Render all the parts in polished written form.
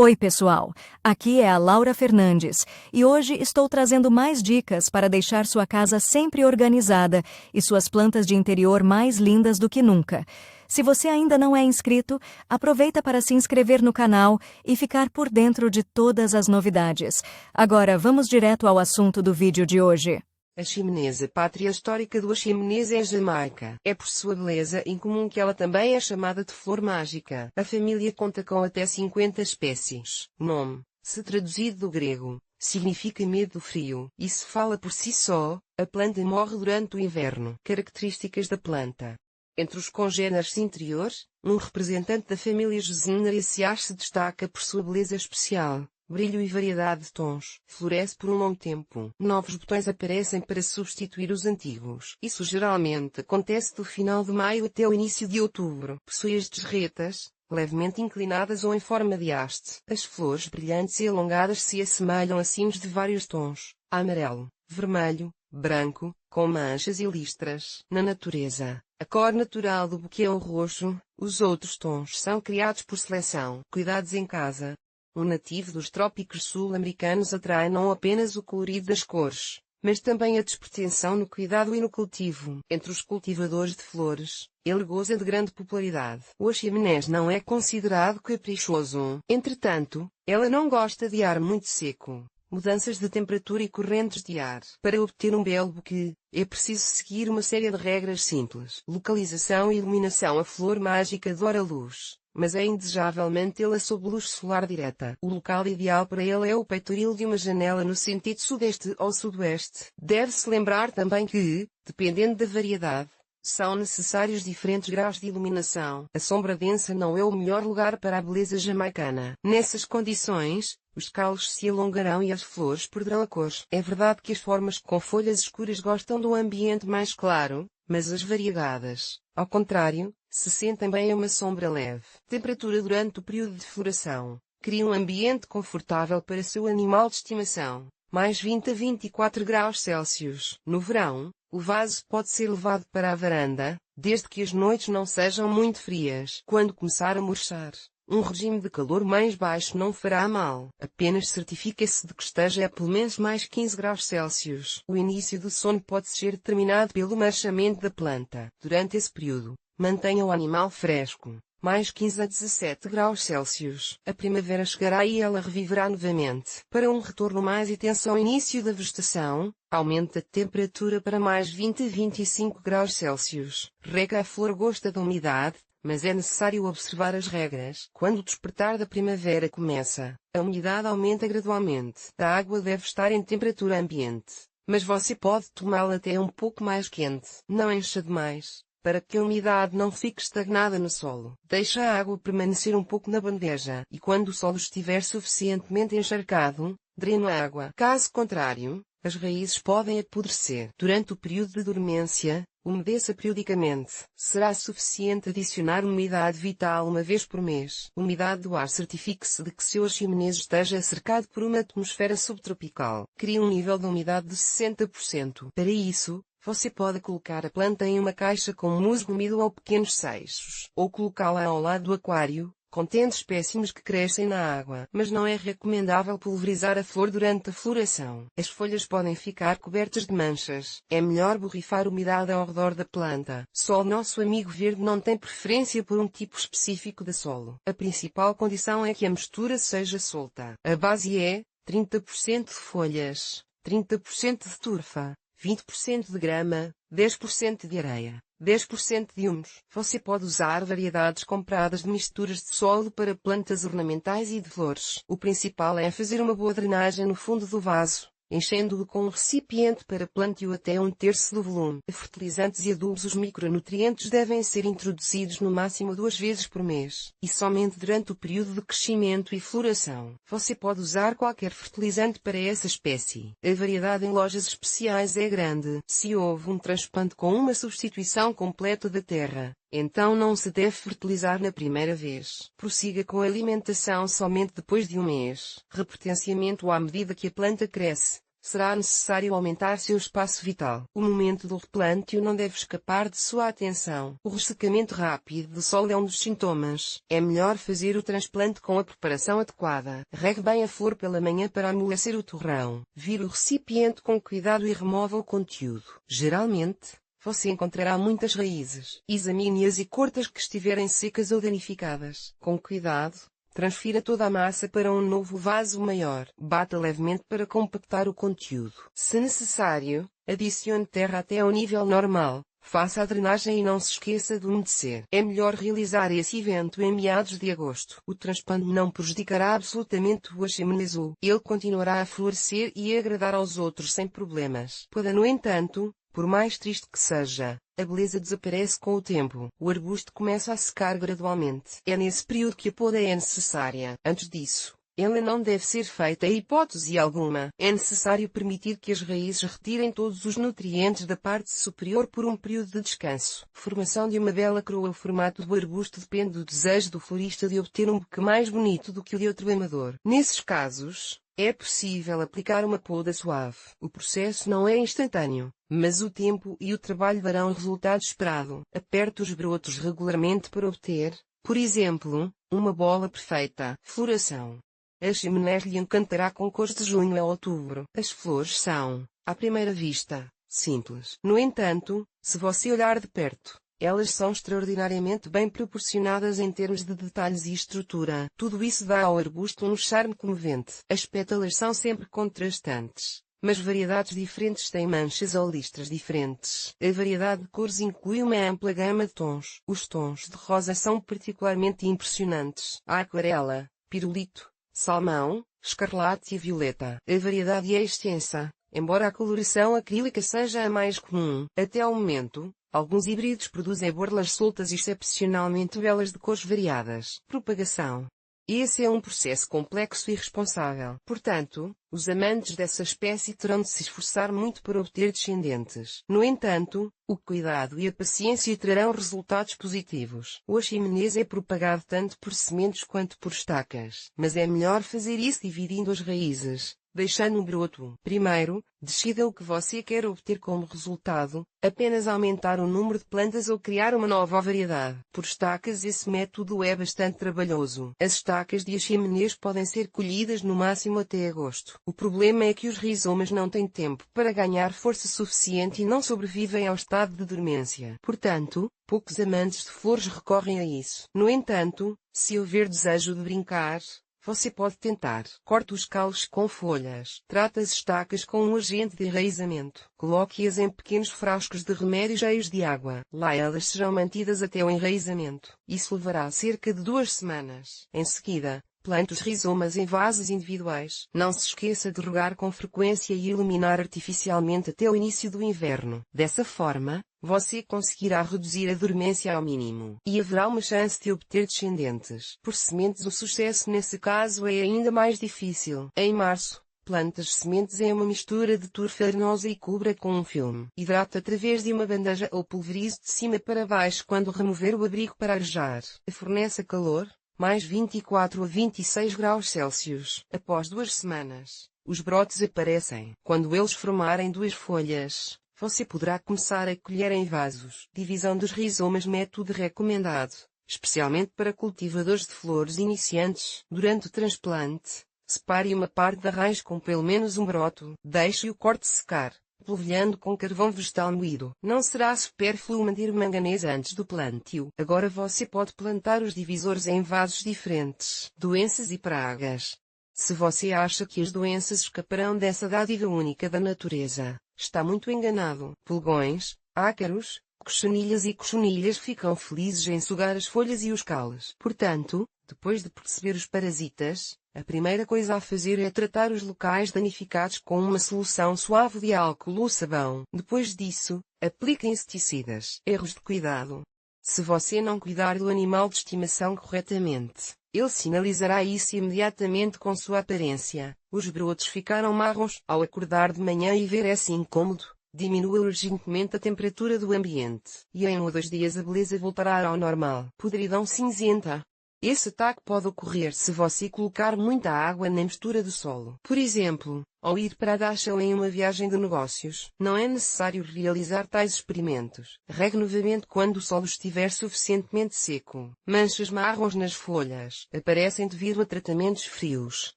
Oi, pessoal! Aqui é a Laura Fernandes e hoje estou trazendo mais dicas para deixar sua casa sempre organizada e suas plantas de interior mais lindas do que nunca. Se você ainda não é inscrito, aproveita para se inscrever no canal e ficar por dentro de todas as novidades. Agora, vamos direto ao assunto do vídeo de hoje. A chimeneza pátria histórica do chimeneza é Jamaica. É por sua beleza incomum que ela também é chamada de flor mágica. A família conta com até 50 espécies. O nome, se traduzido do grego, significa medo do frio. Isso fala por si só. A planta morre durante o inverno. Características da planta. Entre os congêneres interiores, um representante da família Gesneriaceae se destaca por sua beleza especial. Brilho e variedade de tons. Floresce por um longo tempo. Novos botões aparecem para substituir os antigos. Isso geralmente acontece do final de maio até o início de outubro. Possui as desretas, levemente inclinadas ou em forma de haste. As flores brilhantes e alongadas se assemelham a cimos de vários tons. Amarelo, vermelho, branco, com manchas e listras. Na natureza, a cor natural do buquê é o roxo. Os outros tons são criados por seleção. Cuidados em casa. Um nativo dos trópicos sul-americanos atrai não apenas o colorido das cores, mas também a despretenção no cuidado e no cultivo. Entre os cultivadores de flores, ele goza de grande popularidade. O aximenés não é considerado caprichoso. Entretanto, ela não gosta de ar muito seco. Mudanças de temperatura e correntes de ar. Para obter um belo buquê, é preciso seguir uma série de regras simples. Localização e iluminação. A flor mágica adora luz, mas é indesejavelmente tê-la sob luz solar direta. O local ideal para ela é o peitoril de uma janela no sentido sudeste ou sudoeste. Deve-se lembrar também que, dependendo da variedade, são necessários diferentes graus de iluminação. A sombra densa não é o melhor lugar para a beleza jamaicana. Nessas condições, os caules se alongarão e as flores perderão a cor. É verdade que as formas com folhas escuras gostam de um ambiente mais claro, mas as variegadas, ao contrário, se sentem bem a uma sombra leve. Temperatura durante o período de floração. Cria um ambiente confortável para seu animal de estimação. Mais 20 a 24 graus Celsius. No verão, o vaso pode ser levado para a varanda, desde que as noites não sejam muito frias. Quando começar a murchar, um regime de calor mais baixo não fará mal. Apenas certifique-se de que esteja a pelo menos mais 15 graus Celsius. O início do sono pode ser determinado pelo marchamento da planta. Durante esse período, mantenha o animal fresco. Mais 15 a 17 graus Celsius. A primavera chegará e ela reviverá novamente. Para um retorno mais intenso ao início da vegetação, aumente a temperatura para mais 20 a 25 graus Celsius. Rega. A flor gosta da umidade, mas é necessário observar as regras. Quando o despertar da primavera começa, a umidade aumenta gradualmente. A água deve estar em temperatura ambiente, mas você pode tomá-la até um pouco mais quente. Não encha demais, para que a umidade não fique estagnada no solo. Deixe a água permanecer um pouco na bandeja, e quando o solo estiver suficientemente encharcado, drene a água. Caso contrário, as raízes podem apodrecer. Durante o período de dormência, umedeça periodicamente. Será suficiente adicionar umidade vital uma vez por mês. Umidade do ar. Certifique-se de que seu aximenés esteja cercado por uma atmosfera subtropical. Crie um nível de umidade de 60%. Para isso, você pode colocar a planta em uma caixa com musgo úmido ou pequenos seixos, ou colocá-la ao lado do aquário, contendo espécimes que crescem na água. Mas não é recomendável pulverizar a flor durante a floração. As folhas podem ficar cobertas de manchas. É melhor borrifar umidade ao redor da planta. Solo. Nosso amigo verde não tem preferência por um tipo específico de solo. A principal condição é que a mistura seja solta. A base é 30% de folhas, 30% de turfa, 20% de grama, 10% de areia, 10% de humus. Você pode usar variedades compradas de misturas de solo para plantas ornamentais e de flores. O principal é fazer uma boa drenagem no fundo do vaso, enchendo-o com um recipiente para plantio até um terço do volume. Fertilizantes e adubos. Os micronutrientes devem ser introduzidos no máximo 2 vezes por mês, e somente durante o período de crescimento e floração. Você pode usar qualquer fertilizante para essa espécie. A variedade em lojas especiais é grande. Se houve um transplante com uma substituição completa da terra, então não se deve fertilizar na primeira vez. Prossiga com a alimentação somente depois de um mês. Repotenciamento. À medida que a planta cresce, será necessário aumentar seu espaço vital. O momento do replantio não deve escapar de sua atenção. O ressecamento rápido do solo é um dos sintomas. É melhor fazer o transplante com a preparação adequada. Regue bem a flor pela manhã para amolecer o torrão. Vire o recipiente com cuidado e remova o conteúdo. Geralmente, você encontrará muitas raízes. Examine-as e corte as que estiverem secas ou danificadas. Com cuidado, transfira toda a massa para um novo vaso maior. Bata levemente para compactar o conteúdo. Se necessário, adicione terra até ao nível normal. Faça a drenagem e não se esqueça de umedecer. É melhor realizar esse evento em meados de agosto. O transplante não prejudicará absolutamente o Achaemenese. Ele continuará a florescer e a agradar aos outros sem problemas. Pode, no entanto, por mais triste que seja, a beleza desaparece com o tempo. O arbusto começa a secar gradualmente. É nesse período que a poda é necessária. Antes disso, ela não deve ser feita em hipótese alguma. É necessário permitir que as raízes retirem todos os nutrientes da parte superior por um período de descanso. Formação de uma bela coroa. O formato do arbusto depende do desejo do florista de obter um buquê mais bonito do que o de outro amador. Nesses casos, é possível aplicar uma poda suave. O processo não é instantâneo, mas o tempo e o trabalho darão o resultado esperado. Aperte os brotos regularmente para obter, por exemplo, uma bola perfeita. Floração. A Achaemenese lhe encantará com cores de junho a outubro. As flores são, à primeira vista, simples. No entanto, se você olhar de perto, elas são extraordinariamente bem proporcionadas em termos de detalhes e estrutura. Tudo isso dá ao arbusto um charme comovente. As pétalas são sempre contrastantes, mas variedades diferentes têm manchas ou listras diferentes. A variedade de cores inclui uma ampla gama de tons. Os tons de rosa são particularmente impressionantes. A aquarela, pirulito, salmão, escarlate e violeta. A variedade é extensa, embora a coloração acrílica seja a mais comum. Até ao momento, alguns híbridos produzem borlas soltas excepcionalmente belas de cores variadas. Propagação. Esse é um processo complexo e responsável. Portanto, os amantes dessa espécie terão de se esforçar muito para obter descendentes. No entanto, o cuidado e a paciência trarão resultados positivos. O Achaemenese é propagado tanto por sementes quanto por estacas. Mas é melhor fazer isso dividindo as raízes, deixando um broto. Primeiro, decida o que você quer obter como resultado, apenas aumentar o número de plantas ou criar uma nova variedade. Por estacas esse método é bastante trabalhoso. As estacas de Achaemenese podem ser colhidas no máximo até agosto. O problema é que os rizomas não têm tempo para ganhar força suficiente e não sobrevivem ao estado de dormência. Portanto, poucos amantes de flores recorrem a isso. No entanto, se houver desejo de brincar, você pode tentar. Corte os calos com folhas. Trate as estacas com um agente de enraizamento. Coloque-as em pequenos frascos de remédio cheios de água. Lá elas serão mantidas até o enraizamento. Isso levará cerca de 2 semanas. Em seguida, plante os rizomas em vasos individuais. Não se esqueça de regar com frequência e iluminar artificialmente até o início do inverno. Dessa forma, você conseguirá reduzir a dormência ao mínimo. E haverá uma chance de obter descendentes. Por sementes o sucesso nesse caso é ainda mais difícil. Em março, plante as sementes em uma mistura de turfa arenosa e cubra com um filme. Hidrate através de uma bandeja ou pulverize de cima para baixo quando remover o abrigo para arejar. Forneça calor, mais 24 a 26 graus Celsius. Após 2 semanas, os brotos aparecem. Quando eles formarem 2 folhas, você poderá começar a colher em vasos. Divisão dos rizomas. Método recomendado, especialmente para cultivadores de flores iniciantes. Durante o transplante, separe uma parte da raiz com pelo menos um broto. Deixe o corte secar, polvilhando com carvão vegetal moído. Não será supérfluo manter manganês antes do plantio. Agora você pode plantar os divisores em vasos diferentes. Doenças e pragas. Se você acha que as doenças escaparão dessa dádiva única da natureza, está muito enganado. Pulgões, ácaros, cochonilhas e cochonilhas ficam felizes em sugar as folhas e os caule. Portanto, depois de perceber os parasitas, a primeira coisa a fazer é tratar os locais danificados com uma solução suave de álcool ou sabão. Depois disso, aplique inseticidas. Erros de cuidado. Se você não cuidar do animal de estimação corretamente, ele sinalizará isso imediatamente com sua aparência. Os brotos ficaram marrons. Ao acordar de manhã e ver esse incômodo, diminua urgentemente a temperatura do ambiente. E em 1 ou 2 dias a beleza voltará ao normal. Podridão cinzenta. Esse ataque pode ocorrer se você colocar muita água na mistura do solo. Por exemplo, ao ir para a dacha ou em uma viagem de negócios, não é necessário realizar tais experimentos. Regue novamente quando o solo estiver suficientemente seco. Manchas marrons nas folhas aparecem devido a tratamentos frios.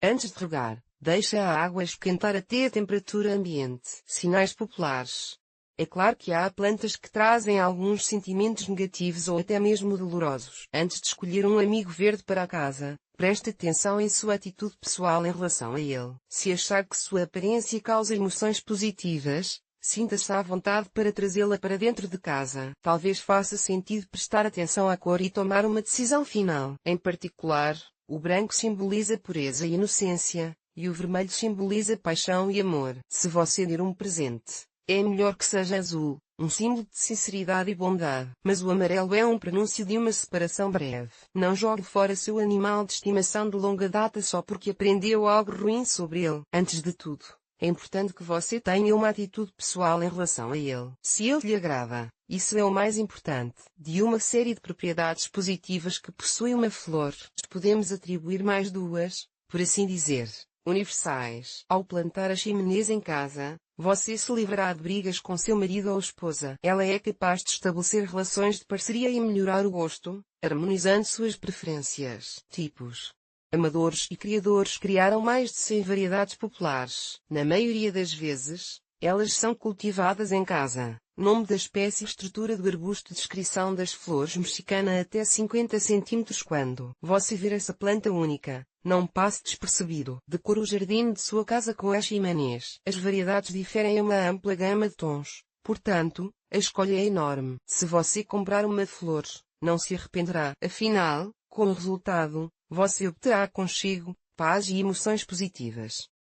Antes de regar, deixe a água esquentar até a temperatura ambiente. Sinais populares. É claro que há plantas que trazem alguns sentimentos negativos ou até mesmo dolorosos. Antes de escolher um amigo verde para a casa, preste atenção em sua atitude pessoal em relação a ele. Se achar que sua aparência causa emoções positivas, sinta-se à vontade para trazê-la para dentro de casa. Talvez faça sentido prestar atenção à cor e tomar uma decisão final. Em particular, o branco simboliza pureza e inocência, e o vermelho simboliza paixão e amor. Se você der um presente, é melhor que seja azul, um símbolo de sinceridade e bondade. Mas o amarelo é um prenúncio de uma separação breve. Não jogue fora seu animal de estimação de longa data só porque aprendeu algo ruim sobre ele. Antes de tudo, é importante que você tenha uma atitude pessoal em relação a ele. Se ele lhe agrada, isso é o mais importante. De uma série de propriedades positivas que possui uma flor, podemos atribuir mais duas, por assim dizer, universais. Ao plantar a chimenez em casa, você se livrará de brigas com seu marido ou esposa. Ela é capaz de estabelecer relações de parceria e melhorar o gosto, harmonizando suas preferências. Tipos. Amadores e criadores criaram mais de 100 variedades populares. Na maioria das vezes, elas são cultivadas em casa. Nome da espécie, estrutura do arbusto, descrição das flores, mexicana até 50 cm. Quando você ver essa planta única, não passe despercebido. Decore o jardim de sua casa com a chimenez. As variedades diferem em uma ampla gama de tons, portanto, a escolha é enorme. Se você comprar uma flor, não se arrependerá. Afinal, como resultado, você obterá aconchego, paz e emoções positivas.